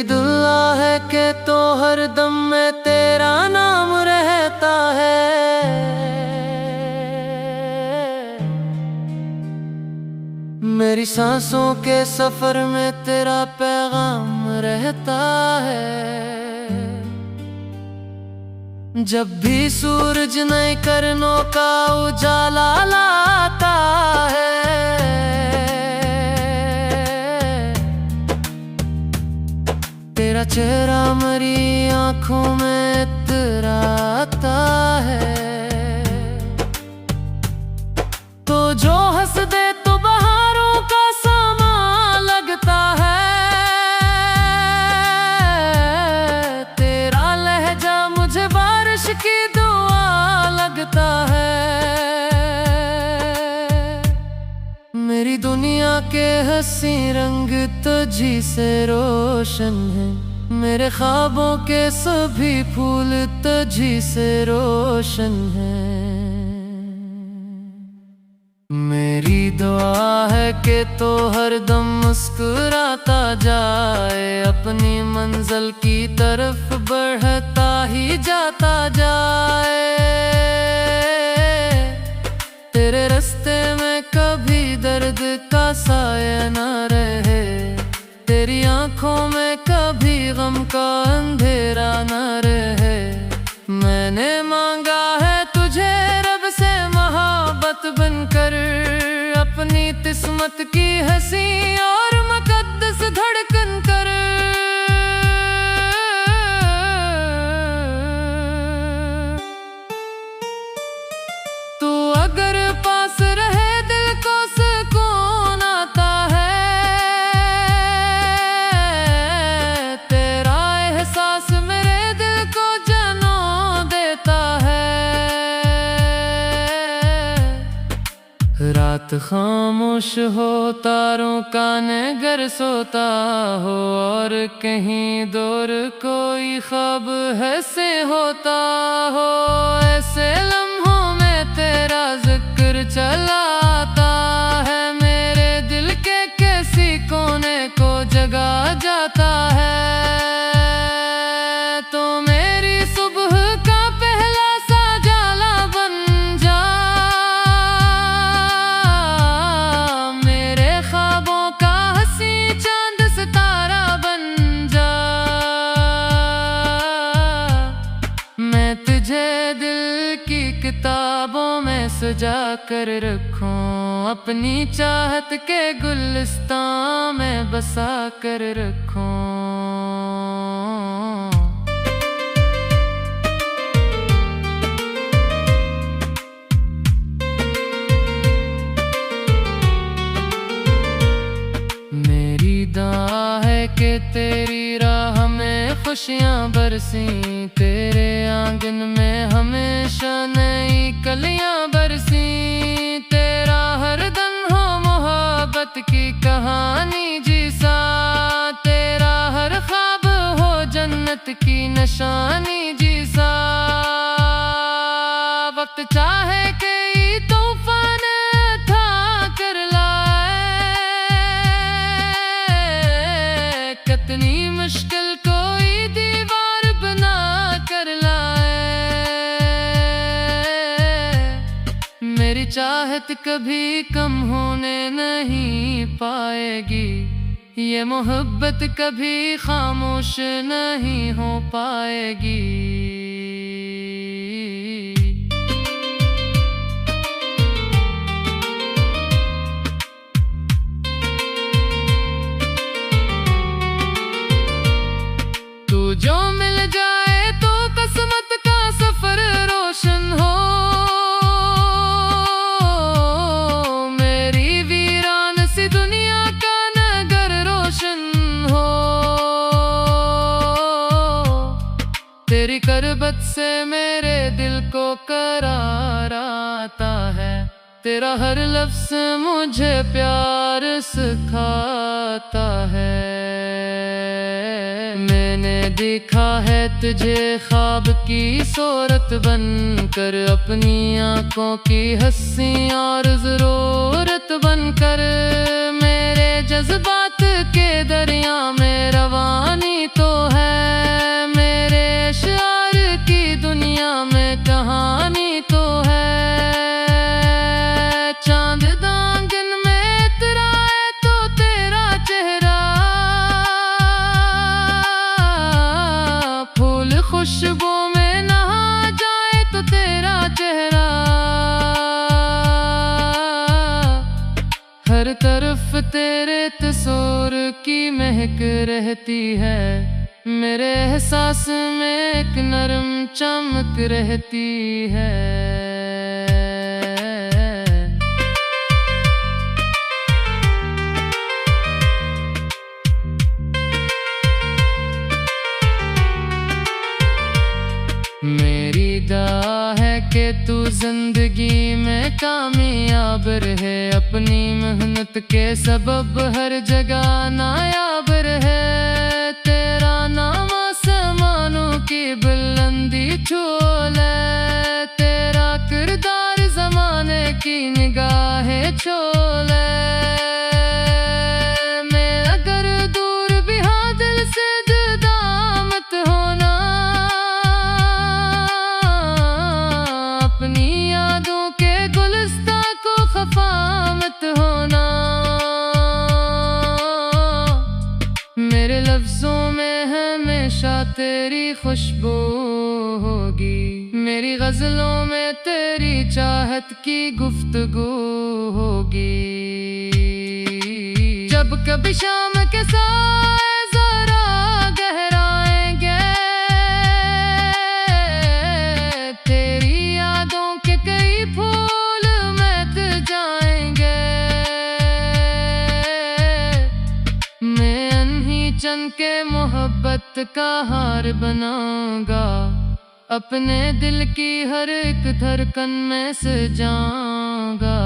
मेरी दुआ है कि तो हर दम में तेरा नाम रहता है। मेरी सांसों के सफर में तेरा पैगाम रहता है। जब भी सूरज नए किरणों का उजाला लाता है, तेरा चेहरा मेरी आंखों में इतराता है। तो जो हंस दे तो बहारों का सामा लगता है। तेरा लहजा मुझे बारिश की दुआ लगता है। मेरी दुनिया के हंसी रंग तुझी से रोशन है। मेरे ख्वाबों के सभी फूल तुझी से रोशन है। मेरी दुआ है कि तो हर दम मुस्कुराता जाए, अपनी मंजिल की तरफ बढ़ता ही जाता जाए। तेरे रास्ते में कभी दर्द का साया न रहे, तेरी आंखों में कभी गम का अंधेरा न रहे। मैंने मांगा है तुझे रब से मोहब्बत बनकर, अपनी किस्मत की हंसी और मुकद्दस धड़कन कर। तू अगर पास रहे दिल को सुकून आता है। तेरा एहसास मेरे दिल को जनों देता है। रात खामोश हो, तारों का नगर सोता हो, और कहीं दूर कोई ख्वाब ऐसे होता हो। ऐसे लम्हों में तेरा जिक्र चलाता है, मेरे दिल के किसी कोने को जगा जाता है। तो मेरी सुबह का पहला सा जाला बन जा, मेरे ख्वाबों का हंसी चांद सितारा बन जा। मैं तुझे दिल की किताबों में सजा कर रखूं, अपनी चाहत के गुलिस्तान में बसा कर रखूं। मेरी दुआ है कि तेरी राह में खुशियां बरसी, तेरे आंगन में हमेशा नई कलियां बरसी। तेरा हर दम हो मोहब्बत की कहानी जीसा, तेरा हर ख्वाब हो जन्नत की निशानी जीसा। वक्त चाहे कई तूफान था कर लाए, कितनी मुश्किल कोई दीवार बना कर लाए। मेरी चाहत कभी कम होने नहीं पाएगी, ये मोहब्बत कभी खामोश नहीं हो पाएगी। तू जो मिल जाए तो किस्मत का सफर रोशन हो। मेरी वीरान सी दुनिया का नगर रोशन हो। तेरी करबत से मेरे दिल को करार आता है, तेरा हर लफ्ज़ मुझे प्यार सिखाता है। मैंने देखा है तुझे ख्वाब की सूरत बनकर, अपनी आंखों की हंसी और जरूरत बनकर। मेरे जज्बात के दरिया में रवानी खुशबू में नहा जाए तो तेरा चेहरा हर तरफ तेरे तस्वीर की महक रहती है। मेरे एहसास में एक नरम चमक रहती है। मेरी दुआ है कि तू जिंदगी में कामयाब रहे, अपनी मेहनत के सबब हर जगह नायाब रहे। तेरा नाम आसमानों की बुलंदी छू ले, तेरा किरदार ज़माने की निगाहें छू ले। मैं अगर दूर भी हाँ दिल से जुदा मत होना, अपनी यादों के गुलिस्तां को खफा मत होना। मेरे लफ्जों में हमेशा तेरी खुशबू होगी, मेरी गजलों में तेरी चाहत की गुफ्तगू होगी। जब कभी शाम के साए जरा गहराएंगे, तेरी यादों के कई फूल महक जाएंगे। मैं अनही चन के मोहब्बत का हार बनाऊंगा, अपने दिल की हर एक धड़कन में सजाऊंगा।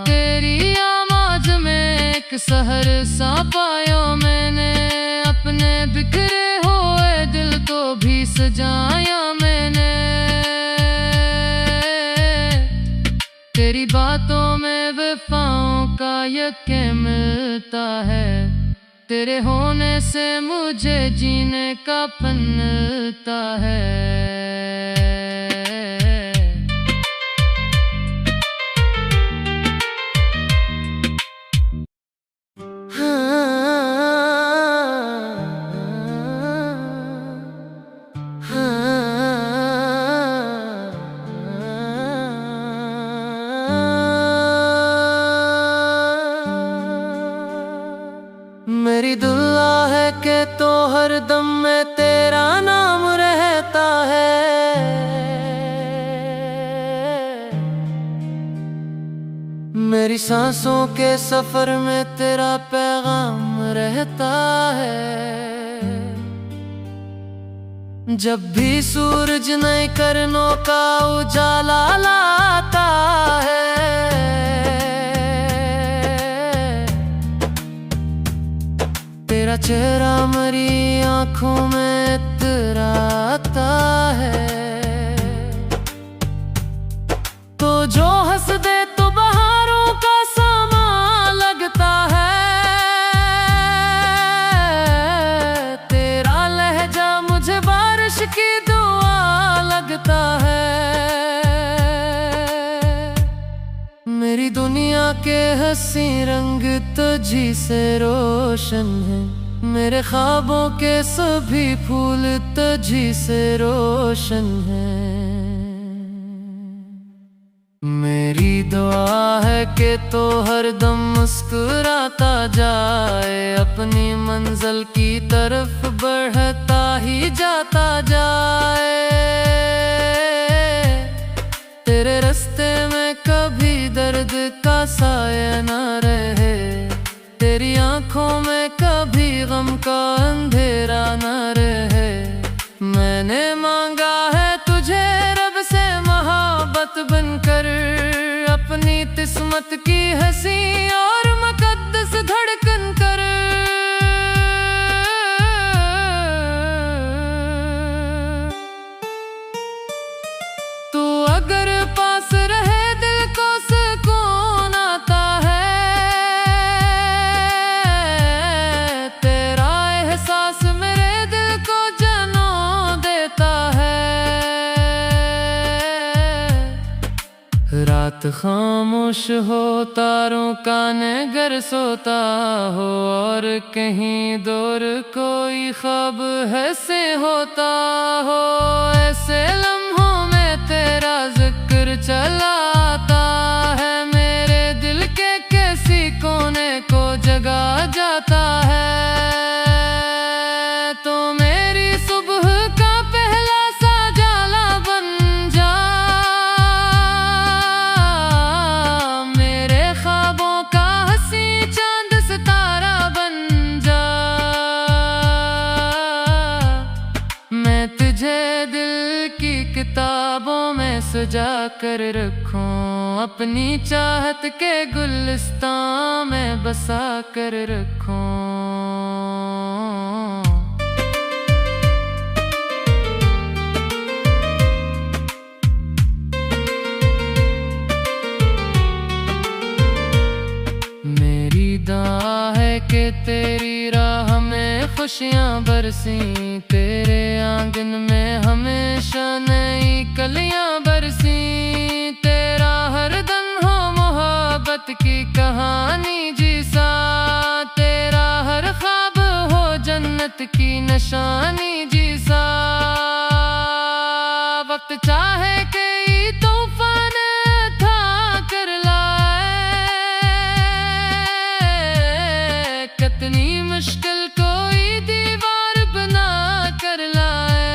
तेरी आवाज में एक सहर सा पाया मैंने, अपने बिखरे हुए दिल को भी सजाया मैंने। तेरी बातों में वफाओं का यकीन मिलता है, तेरे होने से मुझे जीने का पन मिलता है। मेरी दुआ है कि तो हर दम में तेरा नाम रहता है। मेरी सांसों के सफर में तेरा पैगाम रहता है। जब भी सूरज नए किरणों का उजाला लाता है, तेरा चेहरा मेरी आंखों में इतराता है। तो जो हंस दे तो बहारों का समा लगता है, तेरा लहजा मुझे बारिश की दुआ लगता है। मेरी दुनिया के हंसी रंग तुझी से रोशन है, मेरे ख्वाबों के सभी फूल तुझी से रोशन है। मेरी दुआ है कि तो हर दम मुस्कुराता जाए, अपनी मंजिल की तरफ बढ़ता ही जाता जाए। तेरे रास्ते में कभी दर्द का साया न रहे, तेरी आंखों में कभी गम का अंधेरा न रहे। मैंने मांगा है तुझे रब से मोहब्बत बनकर, अपनी किस्मत की हंसी और मुकद्दस धड़कन कर। तू अगर पास रहे दिल को सुकून आता है, तेरा एहसास मेरे दिल को जनम देता है। रात खामोश हो तारों का नगर सोता हो, और कहीं दूर कोई ख्वाब ऐसे होता हो। ऐसे लम्हों में तेरा जिक्र चला आता है, मेरे दिल के किसी कोने को जगा जाता है। तो मेरी सुबह का पहला सा जाला बन जा, मेरे ख्वाबों का हंसी चांद सितारा बन जा। मैं तुझे दिल की किताबों में सजा कर रखूं, अपनी चाहत के गुलिस्तान में बसा कर रखूं। मेरी दुआ है कि तेरी राह में खुशियाँ बरसी, तेरे आंगन में हमेशा नई कलियाँ बरसी। तेरा हर दम हो मोहब्बत की कहानी जीसा, तेरा हर ख्वाब हो जन्नत की निशानी जीसा। वक्त चाहे कई तूफान था कर लाए, कितनी मुश्किल कोई दीवार बना कर लाए।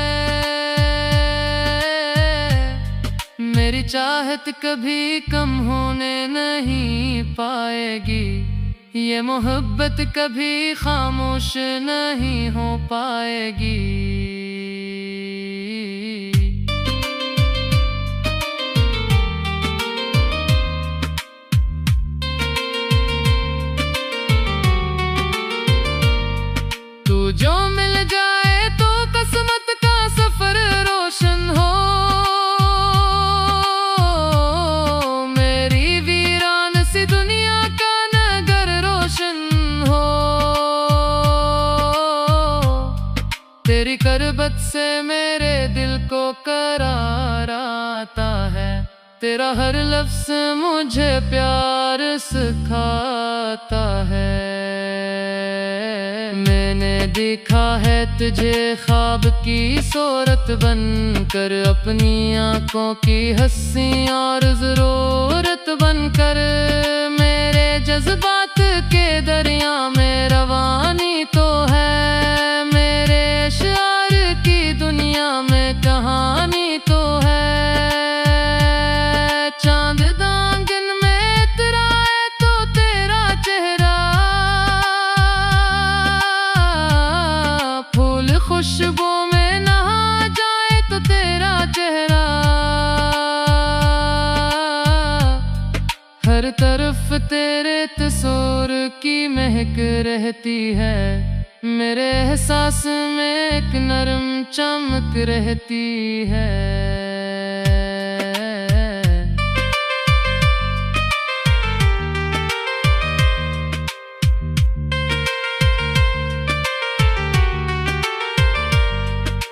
मेरी चाहत कभी कम होने नहीं पाएगी, ये मोहब्बत कभी खामोश नहीं हो पाएगी। तू जो मिल जाए तो किस्मत का सफर रोशन हो, मेरी वीरान सी दुनिया का नगर रोशन हो। तेरी करबत से मेरे दिल को करार आता है, तेरा हर लफ्ज़ मुझे प्यार सिखाता है। मैंने देखा है तुझे ख्वाब की सूरत बनकर, अपनी आंखों की हंसी और ज़रूरत बनकर। मेरे जज्बात के दरिया में रवानी तो है, मेरे अशआर की दुनिया में कहानी तो है। चांद दांगन में इतराए तो तेरा चेहरा, फूल खुशबू में नहा जाए तो तेरा चेहरा। हर तरफ तेरे तस्वीर की महक रहती है, मेरे एहसास में एक नरम चमक रहती है।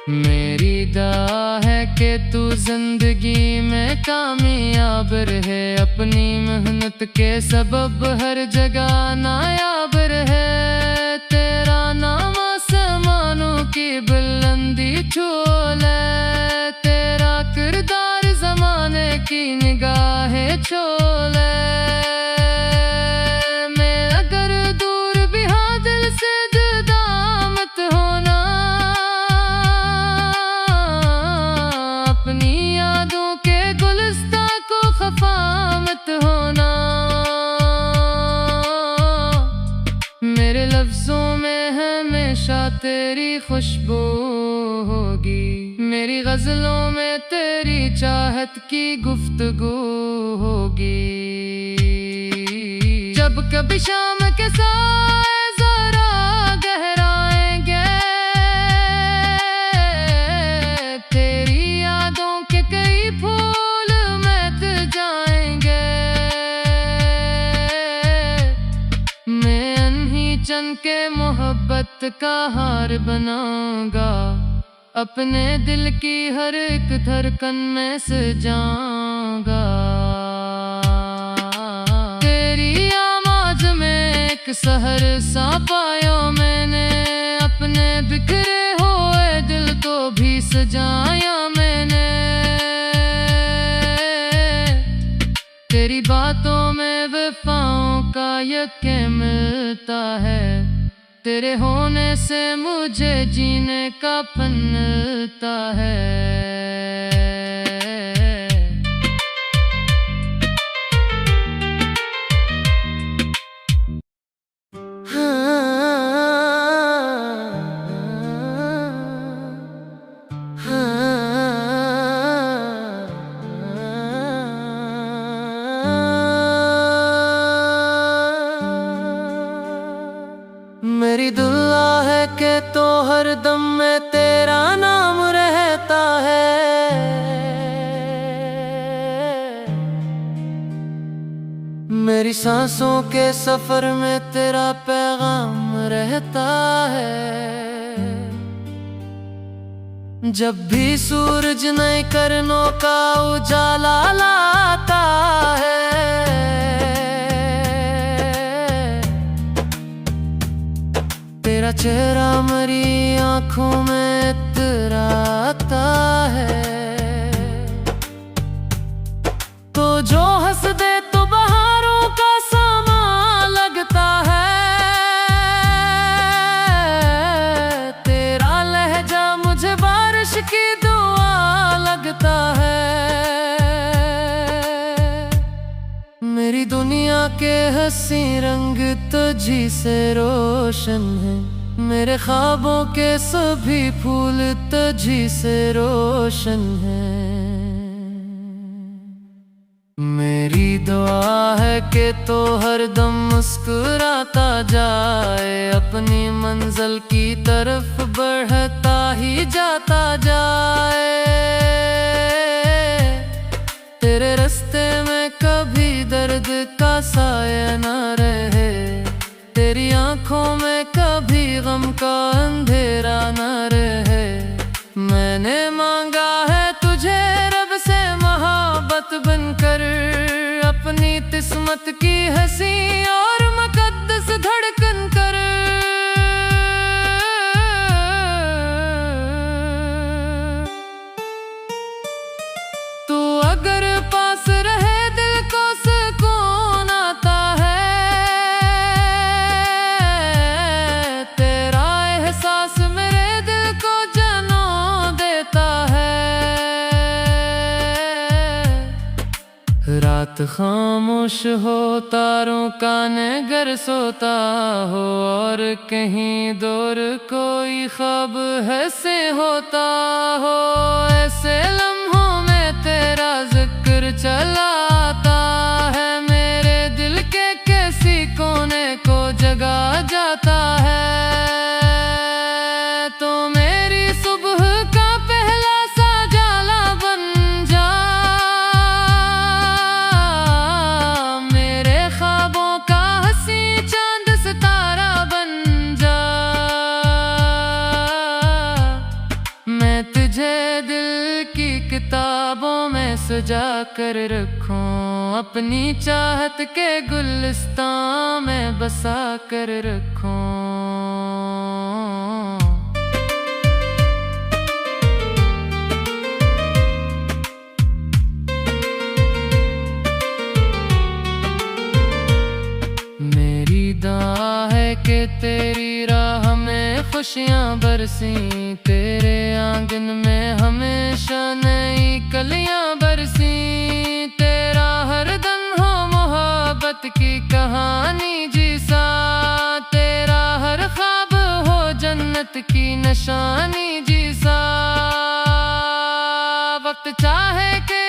मेरी दुआ है कि तू जिंदगी में कामयाब रहे, अपनी मेहनत के सबब हर जगह नायाब रहे। तेरा नाम आसमानों की बुलंदी छू ले, तेरा किरदार ज़माने की निगाहें छू ले। मैं अगर दूर भी हाँ दिल से जुदा मत होना, अपनी यादों के गुलिस्तां को खफा मत होना। मेरे लफ्जों में हमेशा तेरी खुशबू होगी, मेरी गजलों में तेरी चाहत की गुफ्तगू होगी। जब कभी शाम के साए जरा गहराएंगे, तेरी यादों के कई फूल महक जाएंगे। मैं अनही चन के मोहब्बत का हार बनाऊंगा, अपने दिल की हर एक धड़कन में सजाऊंगा। एक सहर सा पाया मैंने, अपने बिखरे हुए दिल को भी सजाया मैंने। तेरी बातों में वफाओं का यकीन मिलता है, तेरे होने से मुझे जीने का पन मिलता है। मेरी दुआ है कि तो हर दम में तेरा नाम रहता है। मेरी सांसों के सफर में तेरा पैगाम रहता है। जब भी सूरज नए किरणों का उजाला लाता है, तेरा चेहरा मेरी आंखों में इतराता है। तो जो हंस दे तो बहारों का समा लगता है। तेरा लहजा मुझे बारिश की दुआ लगता है। मेरी दुनिया के हंसी रंग तुझी से रोशन है, मेरे ख्वाबों के सभी फूल तुझी से रोशन है। मेरी दुआ है कि तो हर दम मुस्कुराता जाए, अपनी मंजिल की तरफ बढ़ता ही जाता जाए। तेरे रास्ते में कभी दर्द का साया न रहे, तेरी आंखों में कभी गम का अंधेरा न रहे। मैंने मांगा है तुझे रब से मोहब्बत बनकर, अपनी किस्मत की हंसी और मुकद्दस धड़कन कर। तू अगर पास रहे दिल को सुकून आता है, तेरा एहसास मेरे दिल को जनम देता है। रात खामोश हो, तारों का नगर सोता हो, और कहीं दूर कोई ख्वाब ऐसे होता हो। ऐसे लम्हों में तेरा जिक्र चलाता है, मेरे दिल के किसी कोने को जगा जाता है। तो मेरी सुबह का पहला सा जाला बन जा, मेरे ख्वाबों का हंसी चांद सितारा बन जा। मैं तुझे दिल की किताबों में सजा कर रखूं, अपनी चाहत के गुलिस्तां में बसा कर रखूं। मेरी दुआ है कि तेरी राह में खुशियाँ बरसी, तेरे आंगन में हमेशा नई कलियाँ बरसी। तेरा हर दम हो मोहब्बत की कहानी जीसा, तेरा हर ख्वाब हो जन्नत की निशानी जीसा। वक्त चाहे के